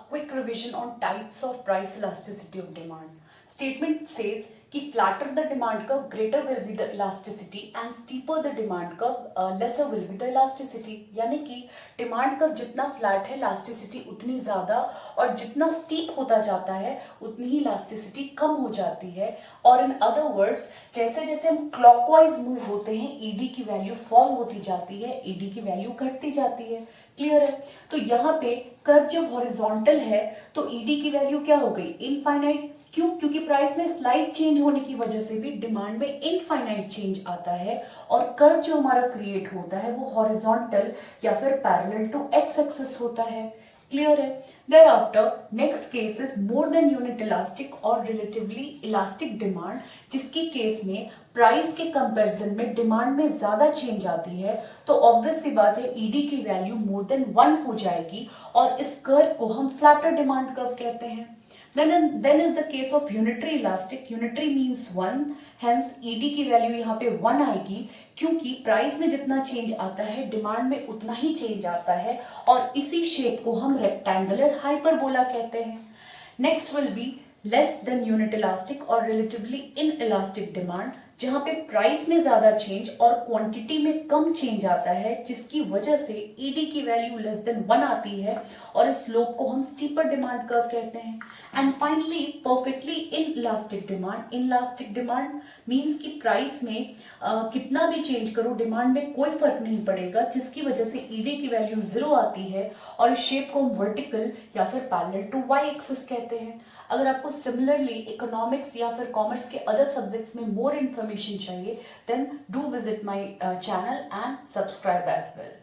quick revision on types of price elasticity of demand. Statement says कि flatter the demand curve, greater will be the elasticity and steeper the demand curve, lesser will be the elasticity. यानी कि demand curve जितना flat है elasticity उतनी ज़्यादा और जितना steep होता जाता है उतनी ही इलास्टिसिटी कम हो जाती है. और इन अदर वर्ड्स जैसे जैसे हम क्लॉकवाइज मूव होते हैं ईडी की वैल्यू फॉल होती जाती है, ईडी की वैल्यू घटती जाती है. क्लियर है? तो यहाँ पे कर्व जब हॉरिजॉन्टल है तो ईडी की वैल्यू क्या हो गई? इनफाइनाइट. क्यों? क्योंकि प्राइस में स्लाइड चेंज होने की वजह से भी डिमांड में इनफाइनाइट चेंज आता है और कर्व जो हमारा क्रिएट होता है वो हॉरिजॉन्टल या फिर पैरेलल टू एक्स एक्सिस होता है. क्लियर है? Thereafter, next case is more than unit elastic और relatively elastic demand, जिसकी केस में प्राइस के कंपैरिजन में डिमांड में ज्यादा चेंज आती है तो ऑब्वियस सी बात है ईडी की वैल्यू मोर देन 1 हो जाएगी और इस कर्व को हम फ्लैटर डिमांड कर्व कहते हैं. Then is the case of unitary elastic. Unitary means 1, hence ED की वैल्यू यहाँ पे 1 आएगी क्योंकि प्राइस में जितना चेंज आता है डिमांड में उतना ही चेंज आता है और इसी शेप को हम रेक्टेंगुलर हाइपरबोला कहते हैं. Next will be less than unit elastic और रिलेटिवली इनइलास्टिक डिमांड, जहां पे प्राइस में ज्यादा चेंज और क्वांटिटी में कम चेंज आता है जिसकी वजह से ईडी की वैल्यू लेस देन 1 आती है और इस स्लोप को हम स्टीपर डिमांड कर्व कहते हैं. And finally perfectly inelastic demand. Inelastic demand means कि प्राइस में कितना भी चेंज करो डिमांड में कोई फर्क नहीं पड़ेगा जिसकी वजह से ईडी की वैल्यू 0 आती है और इस शेप को हम वर्टिकल या फिर पैरेलल टू वाई एक्सिस कहते हैं. अगर आपको सिमिलरली इकोनॉमिक्स या फिर कॉमर्स के अदर सब्जेक्ट्स में मोर इन्फॉर्मेशन चाहिए then do visit my channel and subscribe as well.